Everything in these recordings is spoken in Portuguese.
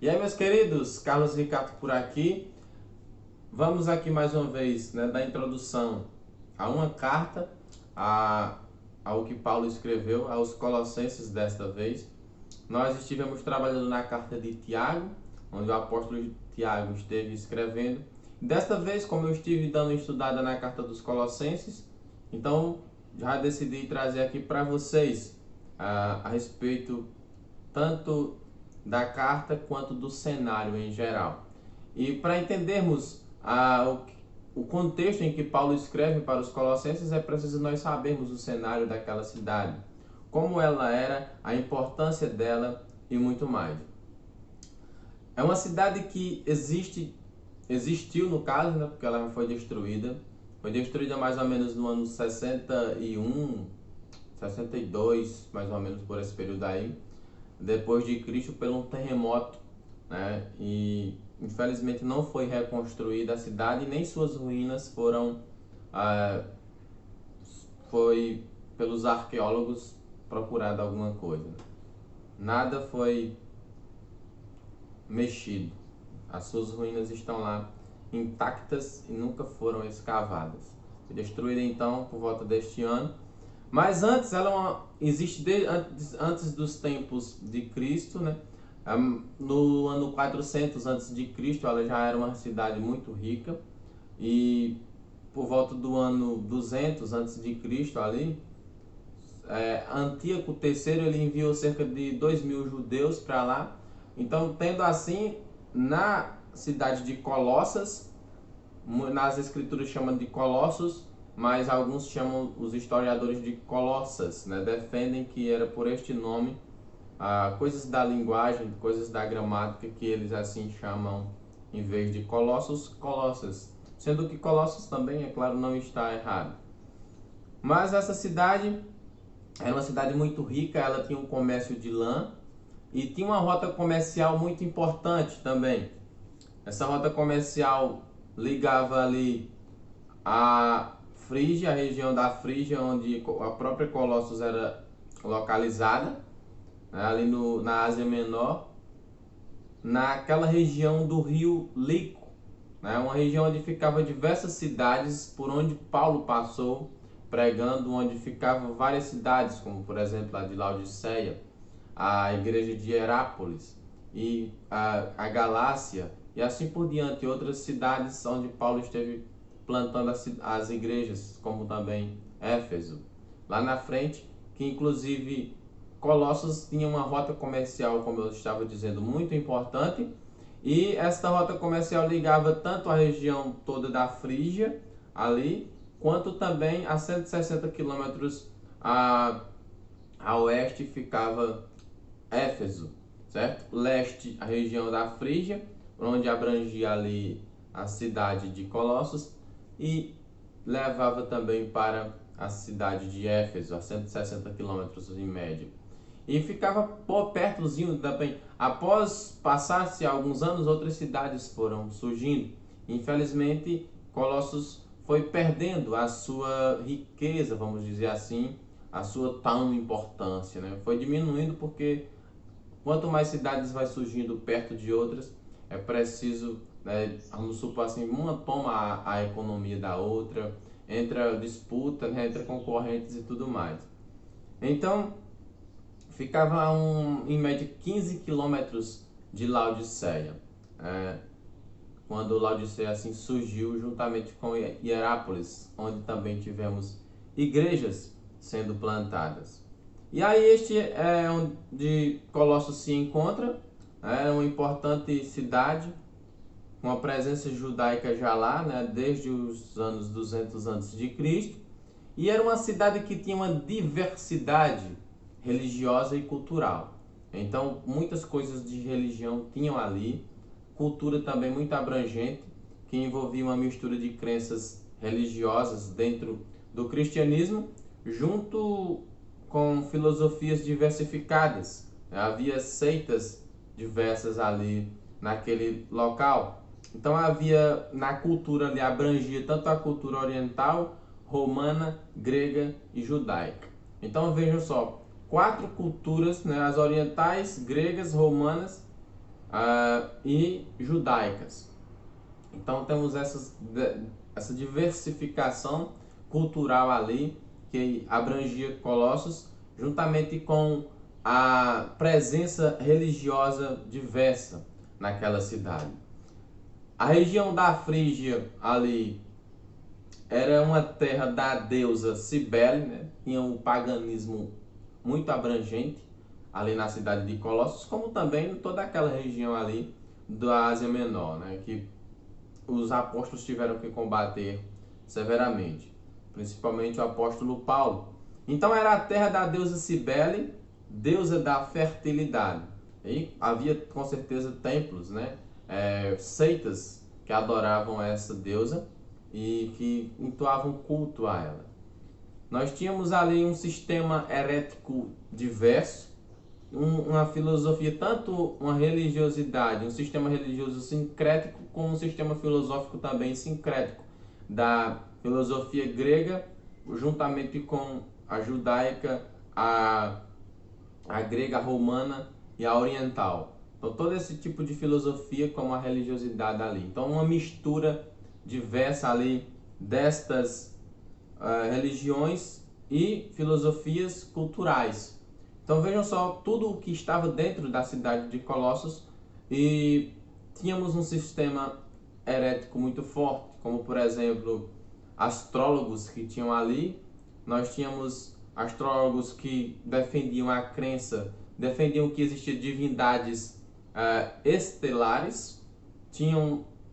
E aí, meus queridos, Carlos Ricardo por aqui. Vamos aqui mais uma vez, né, da introdução a uma carta ao que Paulo escreveu aos Colossenses desta vez. Nós estivemos trabalhando na carta de Tiago, onde o apóstolo Tiago esteve escrevendo. Desta vez, como eu estive dando estudada na carta dos Colossenses, então já decidi trazer aqui para vocês a respeito tanto da carta quanto do cenário em geral. E para entendermos o contexto em que Paulo escreve para os Colossenses, é preciso nós sabermos o cenário daquela cidade, como ela era, a importância dela e muito mais. É uma cidade que existiu no caso, né, porque ela foi destruída. Foi destruída mais ou menos no ano 61, 62, mais ou menos por esse período aí, depois de Cristo, por um terremoto, né? E infelizmente não foi reconstruída a cidade, nem suas ruínas foi pelos arqueólogos procurado alguma coisa. Nada foi mexido. As suas ruínas estão lá intactas e nunca foram escavadas. Foi destruída então por volta deste ano. Mas antes, existe antes dos tempos de Cristo, né? No ano 400 antes de Cristo, ela já era uma cidade muito rica, e por volta do ano 200 antes de Cristo ali, Antíoco III ele enviou cerca de 2.000 judeus para lá. Então, tendo assim, na cidade de Colossas, nas escrituras chamam de Colossos, mas alguns chamam, os historiadores, de Colossas, né? Defendem que era por este nome, coisas da linguagem, coisas da gramática, que eles assim chamam, em vez de Colossos, Colossas, sendo que Colossos também, é claro, não está errado. Mas essa cidade era uma cidade muito rica, ela tinha um comércio de lã e tinha uma rota comercial muito importante também. Essa rota comercial ligava ali a Frígia, a região da Frígia, onde a própria Colossos era localizada, né, ali na Ásia Menor, naquela região do rio Lico, né, uma região onde ficavam diversas cidades por onde Paulo passou pregando, onde ficavam várias cidades, como por exemplo a de Laodiceia, a igreja de Herápolis e a Galácia, e assim por diante, outras cidades onde Paulo esteve plantando as igrejas, como também Éfeso. Lá na frente, que inclusive Colossos tinha uma rota comercial, como eu estava dizendo, muito importante, e esta rota comercial ligava tanto a região toda da Frígia, ali, quanto também a 160 quilômetros a oeste ficava Éfeso, certo? Leste, a região da Frígia, onde abrangia ali a cidade de Colossos, e levava também para a cidade de Éfeso, a 160 quilômetros em média. E ficava pertozinho também. Após passar-se alguns anos, outras cidades foram surgindo. Infelizmente, Colossos foi perdendo a sua riqueza, vamos dizer assim, a sua tão importância, né? Foi diminuindo porque quanto mais cidades vai surgindo perto de outras, é preciso, né, vamos supor assim, uma toma a economia da outra, entra disputa, né, entre concorrentes e tudo mais. Então, ficava em média 15 quilômetros de Laodiceia, quando Laodiceia assim surgiu juntamente com Hierápolis, onde também tivemos igrejas sendo plantadas. E aí este é onde Colossos se encontra, é uma importante cidade, com a presença judaica já lá, né, desde os anos 200 a.C., e era uma cidade que tinha uma diversidade religiosa e cultural. Então, muitas coisas de religião tinham ali, cultura também muito abrangente, que envolvia uma mistura de crenças religiosas dentro do cristianismo, junto com filosofias diversificadas. Havia seitas diversas ali naquele local. Então havia, na cultura ali, abrangia tanto a cultura oriental, romana, grega e judaica. Então vejam só, 4 culturas, né, as orientais, gregas, romanas e judaicas. Então temos essa diversificação cultural ali que abrangia Colossos, juntamente com a presença religiosa diversa naquela cidade. A região da Frígia ali era uma terra da deusa Cibele, né? Tinha um paganismo muito abrangente ali na cidade de Colossos, como também em toda aquela região ali da Ásia Menor, né? Que os apóstolos tiveram que combater severamente, principalmente o apóstolo Paulo. Então era a terra da deusa Cibele, deusa da fertilidade. E havia com certeza templos, né? Seitas que adoravam essa deusa e que entoavam culto a ela. Nós tínhamos ali um sistema herético diverso, uma filosofia, tanto uma religiosidade, um sistema religioso sincrético, como um sistema filosófico também sincrético, da filosofia grega, juntamente com a judaica, a grega, a romana e a oriental. Então, todo esse tipo de filosofia como a religiosidade ali. Então, uma mistura diversa ali destas religiões e filosofias culturais. Então vejam só tudo o que estava dentro da cidade de Colossos, e tínhamos um sistema herético muito forte, como por exemplo astrólogos que tinham ali. Nós tínhamos astrólogos que defendiam a crença, defendiam que existiam divindades estelares,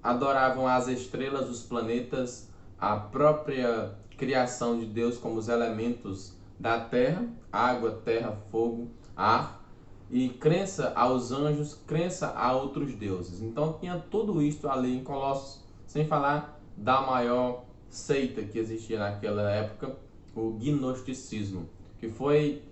adoravam as estrelas, os planetas, a própria criação de Deus como os elementos da terra, água, terra, fogo, ar, e crença aos anjos, crença a outros deuses. Então tinha tudo isso ali em Colossos, sem falar da maior seita que existia naquela época, o gnosticismo, que foi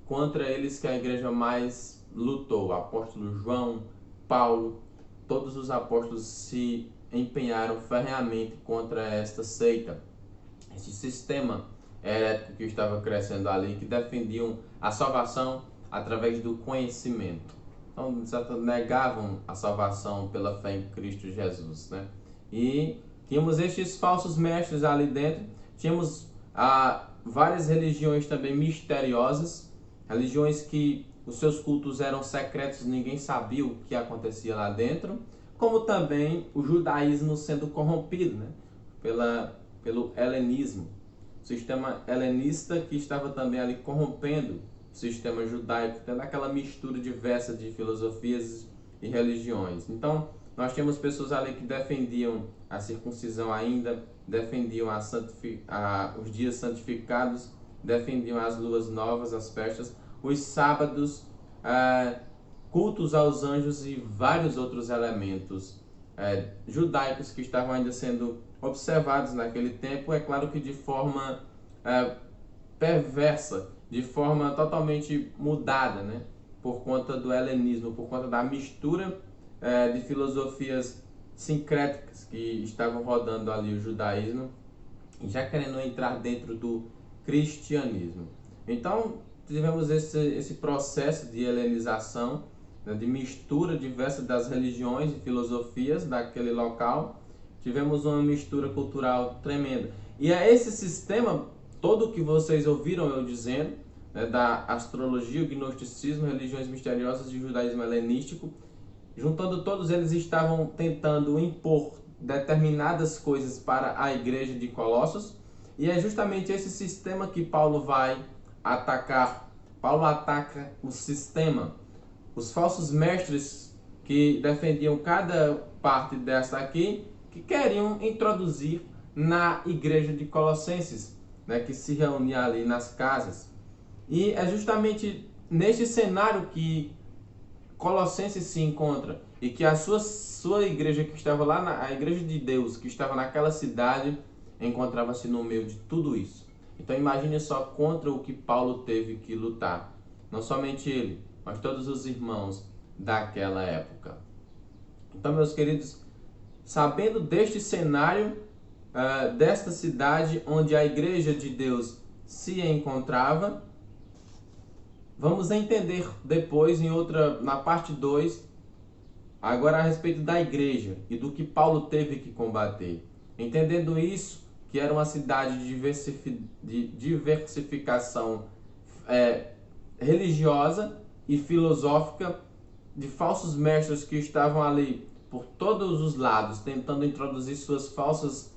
contra eles que a igreja mais lutou. O apóstolo João, Paulo, todos os apóstolos se empenharam ferreamente contra esta seita, esse sistema herético que estava crescendo ali, que defendiam a salvação através do conhecimento. Então, negavam a salvação pela fé em Cristo Jesus, né? E tínhamos estes falsos mestres ali dentro, tínhamos várias religiões também misteriosas, religiões que os seus cultos eram secretos, ninguém sabia o que acontecia lá dentro, como também o judaísmo sendo corrompido, né? Pelo helenismo, o sistema helenista que estava também ali corrompendo o sistema judaico, tendo aquela mistura diversa de filosofias e religiões. Então, nós tínhamos pessoas ali que defendiam a circuncisão ainda, defendiam os dias santificados, defendiam as luas novas, as festas, os sábados, cultos aos anjos e vários outros elementos judaicos que estavam ainda sendo observados naquele tempo, é claro que de forma perversa, de forma totalmente mudada, né? Por conta do helenismo, por conta da mistura de filosofias sincréticas que estavam rodando ali o judaísmo, e já querendo entrar dentro do cristianismo. Então tivemos esse processo de helenização, né, de mistura diversa das religiões e filosofias daquele local. Tivemos uma mistura cultural tremenda. E é esse sistema todo que vocês ouviram eu dizendo, né, da astrologia, o gnosticismo, religiões misteriosas e o judaísmo helenístico, juntando todos eles, estavam tentando impor determinadas coisas para a igreja de Colossos. E é justamente esse sistema que Paulo vai atacar. Paulo ataca o sistema, os falsos mestres que defendiam cada parte dessa aqui, que queriam introduzir na igreja de Colossenses, né, que se reunia ali nas casas. E é justamente neste cenário que Colossenses se encontra, e que a sua igreja que estava lá, a igreja de Deus que estava naquela cidade, encontrava-se no meio de tudo isso. Então imagine só contra o que Paulo teve que lutar. Não somente ele, mas todos os irmãos daquela época. Então, meus queridos, sabendo deste cenário, desta cidade onde a igreja de Deus se encontrava, vamos entender depois, na parte 2, Agora a respeito da igreja e do que Paulo teve que combater. Entendendo isso, que era uma cidade de diversificação religiosa e filosófica, de falsos mestres que estavam ali por todos os lados, tentando introduzir suas falsas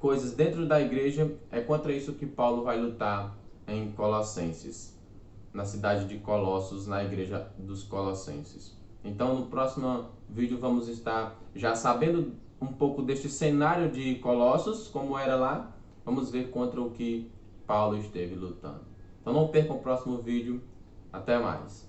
coisas dentro da igreja, é contra isso que Paulo vai lutar em Colossenses, na cidade de Colossos, na igreja dos Colossenses. Então, no próximo vídeo vamos estar já sabendo um pouco deste cenário de Colossos, como era lá. Vamos ver contra o que Paulo esteve lutando. Então não percam o próximo vídeo. Até mais.